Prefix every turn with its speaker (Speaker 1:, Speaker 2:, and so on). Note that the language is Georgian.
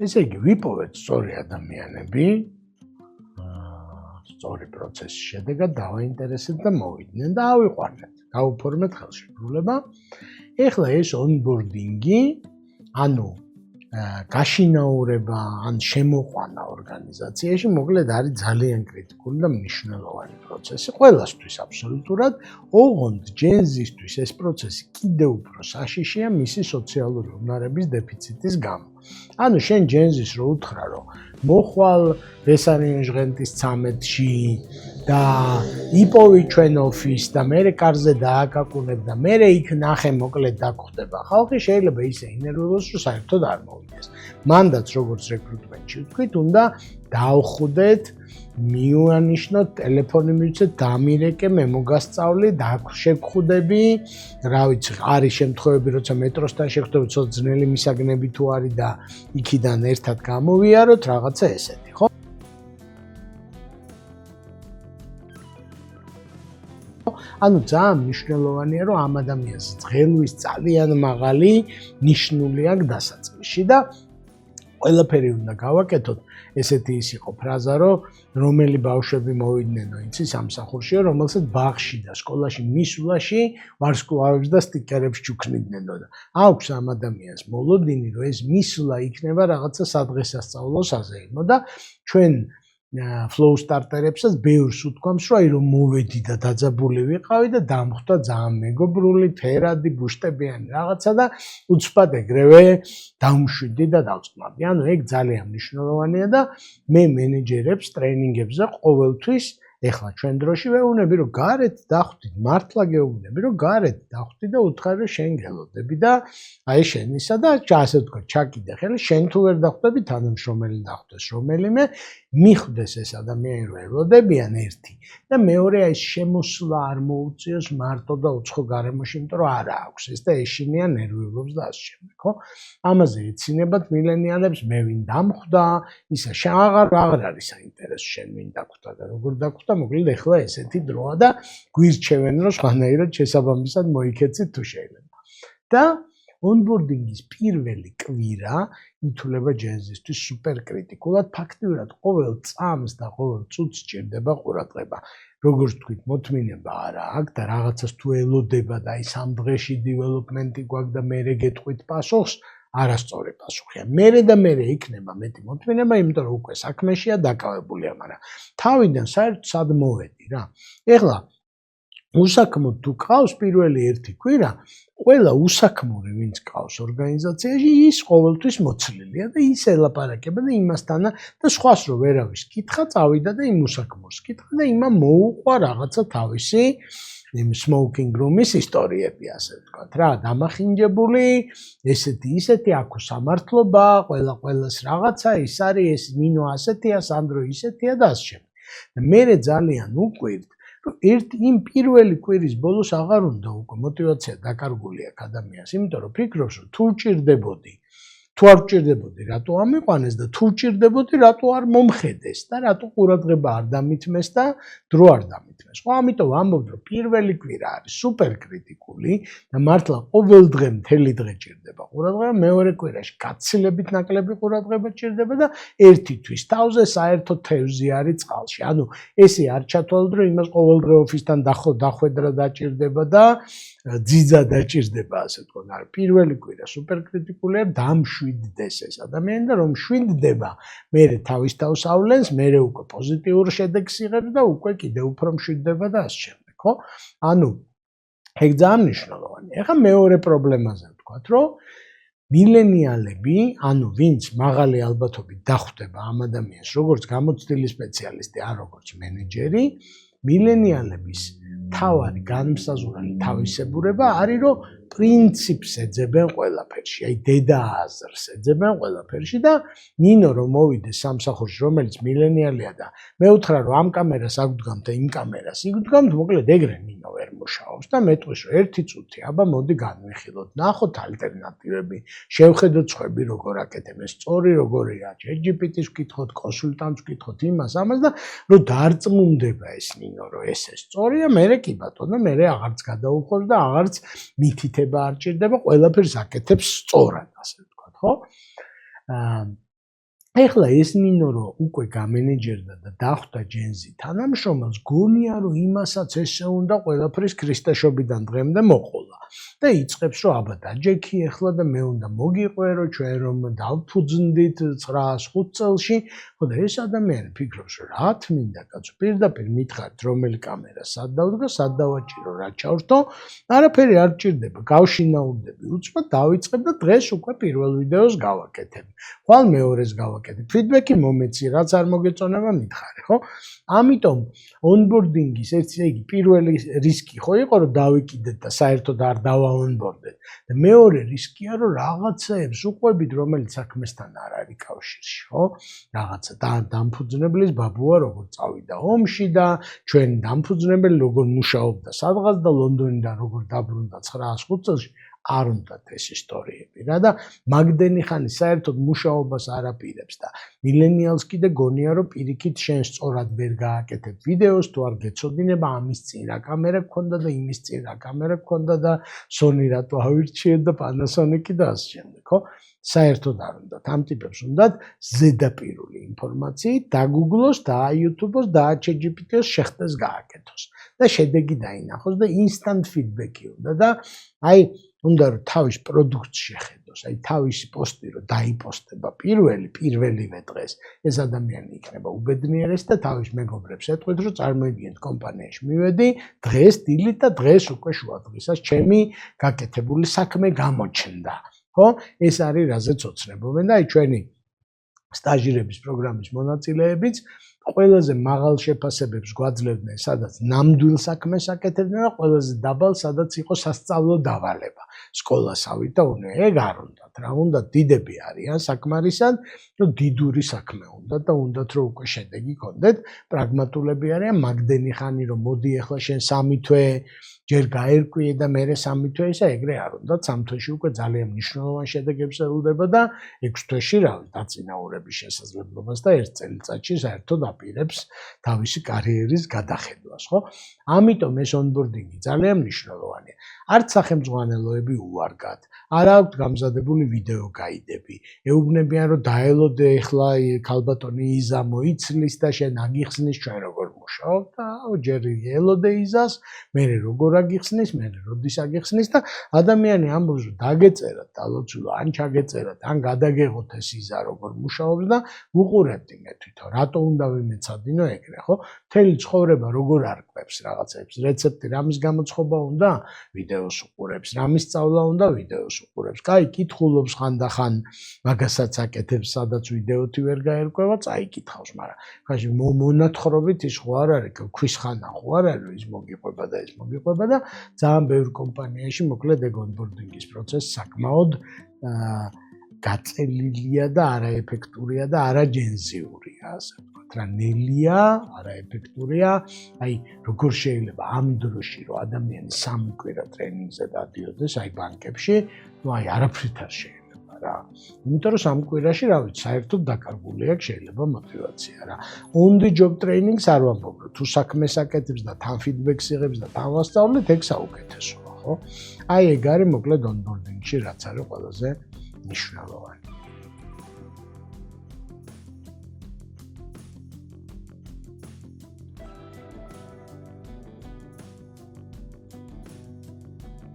Speaker 1: ესე იგი, ვიპოვეთ სწორი ადამიანები, სწორი პროცესის შედეგად დავაინტერესეთ და მოვიდნენ და ავიყვანეთ, გავუფორმეთ ხელშეკრულება. ეხლა ეს onboarding-ი, ანუ გაშინაურება ან შემოყვანა ორგანიზაციაში, მოკლედ არის ძალიან კრიტიკული და მნიშვნელოვანი პროცესი ყველასთვის აბსოლუტურად. ოღონდ ჯენზისთვის ეს პროცესი კიდევ უფრო საშიშია მისი სოციალური უნარების დეფიციტის გამო. ანუ შენ ჯენზის რო უთხრა, რომ მოხვალ ბესარიენჟღენტის 13-ში და იპოვი ჩვენ ოფისს და მე კარზე დააკაკუნებ და მე იქ ნახე მოკლედ დაგხვდება. ხალხი შეიძლება ისე ინერვიროს, რომ საერთოდ არ მოვიდეს. მანდაც როგორც რეკრუტმენტში ვთქვით, უნდა დავხვდეთ, მივანიშნოთ, ტელეფონი მივცეთ, დამირეკე, მე მოგასწავლი, შეგხვდები, რა ვიცი, არის შემთხვევები, როცა მეტროსთან შეგხვდები, ცოტა ძნელი მისაგნები თუ არის და იქიდან ერთად გამოვიაროთ, რაღაცა ესეთი, ხო? ანუ ძალიან მნიშვნელოვანია, რომ ამ ადამიანს ძღელვის ძალიან მაღალი ნიშნული აქვს დასაწყისში და ყველაფერი უნდა გავაკეთოთ. ესეთი ის იყო ფრაზა, რომ რომელი ბავშვები მოვიდნენ იცი სამსახურშიო, რომელსაც ბაღში და სკოლაში მისვლაში ვარსკვლავებს და სტიკერებს ჩუქნიდნენ და აქვს ამ ადამიანს მოლოდინი, რომ ეს მისვლა იქნება რაღაცა სადღესასწაულო საზეიმო და ჩვენ flow starter-ებსაც ბევრს უთქვამს, რომ აი რომ მოვედი და დაძაბული ვიყავი და დამხვდა ძალიან მეგობრული, ფერადი, ბუშტებიანი რაღაცა და უცბად ეგრევე დავმშვიდი და დავწყმავდი. ანუ ეგ ძალიან მნიშვნელოვანია და მე მენეჯერებს ტრეინინგებზე ყოველთვის ეხლა ჩვენ დროში ვეუბნები, რომ გარეთ დახვდით, მართლა გეუბნები, რომ გარეთ დახვდით და უთხარი, რომ შენ გელოდები და აი შენისა და ასე ვთქვა, ჩაკიდე ხელი, შენ თუ ვერ დახვდები, თანამშრომელი დახვდეს რომელიმე, მიხვდეს ეს ადამიანი, რომ ელოდებიან ერთი და მეორე აი შემოსვლა არ მოუწიოს მარტო და უცხო გარემოში, იმიტომ რომ არა აქვს ეს და ეშინია ნერვიულობს და ასე შემდეგ, ხო? ამაზე ეცინებათ მილენიალებს, მე ვინ დამხვდა, ისა აღარ არის საინტერესო შენ ვინ დახვდა და როგორ დახვდა, მოკლედ ეხლა ესეთი დროა და გვირჩევენ, რომ სხვანაირად შესაბამისად მოიქეცით თუ შეიძლება. და onboarding-ის პირველი კვირა ითვლება ჯენზისთვის სუპერ კრიტიკულად, ფაქტიურად ყოველ წამს და ყოველ წუთს სჭირდება ყურადღება. როგორც თქვით, მოთმინება არა აქვს და რაღაცას თუ ელოდება და აი სამ დღეში development-ი გვაქვს და მერე გეტყვით პასუხს, არასწორი პასუხია. მერე და მერე იქნება მეტი მოთმინება, იმიტომ რომ უკვე საქმეშია დაკავებულია, მაგრამ თავიდან საერთოდ სად მოვედი რა. ეხლა უსაქმოდ თუ ყავს პირველი ერთი კვირა, ყველა უსაქმური ვინც ყავს ორგანიზაციაში, ის ყოველთვის მოცლილია და ის ელაპარაკება და იმასთან და სხვას რო ვერავის კითხა, წავიდა და იმ უსაქმურს კითხა და იმამ მოუყვა რაღაცა თავისი იმ smoking room-ის ისტორიები, ასე ვთქვათ რა, დამახინჯებული, ესეთი ისეთი, აქ სამართლობა, ყველას რაღაცა, ის არის, ეს ნინო ასეთია, სანდრო ისეთია და ასე შემდეგ. და მე ძალიან უკვირთ, რომ იმ პირველი კვირის ბოლოს აღარ უნდა უკვე мотиваცია დაკარგული აქვს ადამიანს, იმიტომ რომ ფიქრობს, რომ თუ ჭირდებოდი, თუ არ ჭირდებოდი, რატო ამიყვანეს და თუ ჭირდებოდი, რატო არ მომხედეს და რატო ყურადღება არ დამითმეს და დრო არ დამითმეს. ხო, ამიტომ ვამბობ, რომ პირველი კვირა არის სუპერ კრიტიკული და მართლა ყოველ დღე მთელი დღე ჭირდება ყურადღება, მეორე კვირაში გაცილებით ნაკლები ყურადღება ჭირდება და ერთი თვის თავზე საერთო თევზი არის წყალში. ანუ ესე არ ჩათვალოთ, რომ იმას ყოველ დღე ოფისთან დახვედრა დაჭირდება და ძიძა დაჭირდება, ასე თქო. არა, პირველი კვირა სუპერ კრიტიკულია, დამშვიდდეს ეს ადამიანი და რომ შვიდდება, მერე თავის თავს ავლენს, მერე უკვე პოზიტიურ შედეგს იღებს და უკვე კიდევ უფრო მშვიდდება და ასე შემდეგ, ხო? ანუ ეგ ძალიან მნიშვნელოვანია. ეხლა მეორე პრობლემაზე ვთქვათ, რომ მილენიალები, ანუ ვინც მაღალი ალბათობით დახვდება ამ ადამიანს, როგორც გამოცდილი სპეციალისტი, ან როგორც მენეჯერი, მილენიალების თავარი განმსაზღვრელი თავისებურება არის, რომ პრინციპს ეძებენ ყველაფერში, აი დედა აზრს ეძებენ ყველაფერში და ნინო რომ მოვიდეს სამსახურში, რომელიც მილენიალია და მე უთხრა, რომ ამ კამერას აგვდგამთ და იმ კამერას იგდგამთ, მოკლედ ეგრე ნინო ვერ მუშაობს და მეტყვის, რომ ერთი წუთი, აბა მოდი განვიხილოთ, ნახოთ ალტერნატივები, შევხედოთ სხვები როგორ აკეთებენ, სწორი როგორია, ChatGPT-ს ვკითხოთ, კონსულტანტს ვკითხოთ, იმას, ამას და რომ დარწმუნდება ეს ნინო, რომ ესე სწორია, მერე კი ბატონო, მერე აღარც გადაუხოს და აღარც მითითება არ ჭირდება, ყველაფერს აკეთებს სწორად, ასე ვთქვათ, ხო? ეხლა ეს ნინო რომ უკვე გამენეჯერდა და დახვდა ჯენზი თანამშრომელს, გონია რომ იმასაც ესე უნდა ყველაფრის ქრისტეშობიდან დღემდე მოყოლა. და იწყებს რომ აბა დაჯექი ეხლა და მე უნდა მოგიყვერო ჩვენ რომ დავფუძნდით 905 წელში, ხო და ეს ადამიანი ფიქრობს რომ რა თმინდა კაცო, პირდაპირ მითხარით რომელი კამერა სად დავდგა, სად დავაჭირო, რა ჩავრთო, არაფერი არ ჭირდება, გავშინაურდები უცბად დავიწყებ და დღეს უკვე პირველ ვიდეოს გავაკეთებ. ხვალ მეორეს გავაკეთებ. ფიდბექი მომეცი, რაც არ მოგეწონება მითხარი, ხო? ამიტომ onboarding-ის იგი პირველი რისკი ხო იყო რომ დავიკიდეთ და საერთოდ არ დავაონბორდეთ. და მეორე რისკია რომ რაღაცეებს უყვებით რომელიც საქმესთან არ არის კავშირში, ხო? რაღაცა დამფუძნებლის ბაბუა როგორ წავიდა ომში და ჩვენ დამფუძნებელი როგორ მუშაობდა სადღაც და ლონდონიდან როგორ დაბრუნდა 905 წელში არ უნდათ ეს ისტორიები რა და მაგდენი ხანი საერთოდ მუშაობას არ აპირებს და მილენიალს კიდე გონია რომ პირიქით შენ სწორად ვერ გააკეთებ ვიდეოს თუ არ გეცოდინება ამის წინ რა კამერა გქონდა და იმის წინ რა კამერა გქონდა და Sony რატო ავირჩიეთ და Panasonic და ასე შემდეგ ხო საერთოდ არ უნდათ ამ ტიპებს უნდათ ზედაპირული ინფორმაციით დაგუგლოს და YouTube-ოს და ChatGPT-ს შეხტეს გააკეთოს და შედეგი დაინახოს და instant feedback-ი უნდა და აი უნდა რომ თავის პროდუქტს შეხედოს, აი თავისი პოსტი რომ დაიპოსტება პირველივე დღეს, ეს ადამიანი იქნება უბედნიერეს და თავის მეგობრებს ეტყვით რომ წარმოვიდგინეთ კომპანიაში მივედი, დღეს დილით და დღეს უკვე შუადღისას ჩემი გაკეთებული საქმე გამოჩნდა, ხო? ეს არის რაზეც ოცნებობენ და აი ჩვენი სტაჟირების პროგრამის მონაწილეებიც ყველაზე მაღალ შეფასებებს გვაძლევდნენ, სადაც ნამდვილ საქმეს აკეთებდნენ და ყველაზე დაბალ, სადაც იყო სასწავლო დავალება. სკოლასავით და ეგ არ უნდათ, რა უნდათ დიდები არიან საკმარისად, რომ დიდური საქმე უნდათ და უნდათ რომ უკვე შედეგი გქონდეთ, პრაგმატულები არიან, მაგდენი ხანი რომ მოდი ახლა შენ 3 თვე ჯერ გაერკვიე და მერე 3 თვე ისა ეგრე არ უნდათ, 3 თვეში უკვე ძალიან მნიშვნელოვან შედეგებს ელოდება და 6 თვეში რავი დაწინაურების შესაძლებლობას და 1 წელიწადში საერთოდ აპირებს თავისი კარიერის გადახედვას, ხო? ამიტომ ეს onboarding-ი ძალიან მნიშვნელოვანია. არც სახელმძღვანელოები უარგათ, არ აქვთ გამზადებული ვიდეო გაიდები. ეუბნებიან რომ დაელოდე ახლა ქალბატონი იზა მოიცლის და შენ აგიხსნის ჩვენ როგორ მუშაობ და ჯერ ელოდე იზას, მერე როგორ აგიხსნის, მერე როდის აგიხსნის და ადამიანი ამბობს რომ დაგეწერათ დალოცულო, ან ჩაგეწერათ, ან გადაგეღოთ ეს იზა როგორ მუშაობს და უყურებდი მე თვითონ, რატო უნდა ვიმეცადინო ეგრე, ხო? მთელი ცხოვრება როგორ არკვევს რაღაცებს, რეცეპტი რამის გამოცხობა უნდა, ვიდეოს უყურებს, რამის სწავლა უნდა, ვიდეოს უყურებს. კაი, კითხულობს ხანდახან, მაგასაც აკეთებს, სადაც ვიდეოთი ვერ გაერკვევა, წაიკითხავს, მაგრამ ხაში მონათხრობით ის ხო არ არის, ქვის ხანა ხო არ არის, ის მოგიყვება და ეს მოგიყვება და ძალიან ბევრ კომპანიაში მოკლედ ეგ onboarding-ის პროცესი საკმაოდ გაწელილია და არაეფექტურია და არაჯენზიურია, ასე ვთქვათ რა, ნელია, არაეფექტურია. აი, როგორ შეიძლება ამ დროში რომ ადამიანი 3 კვირა ტრენინგზე დადიოდეს, აი ბანკებში, ну აი არაფრით არ შეიძლება რა. იმიტომ რომ 3 კვირაში, რა ვიცი, საერთოდ დაკარგული აქვს შეიძლება мотиваცია რა. On the job trainings არ ვამბობ, რომ თუ საქმეს აკეთებს და თან feedback-ს იღებს და თან ვასწავლეთ, ეგ საუკეთესოა, ხო? აი ეგ არის მოკლედ onboarding-ში რაც არის ყველაზე მნიშვნელოვანი.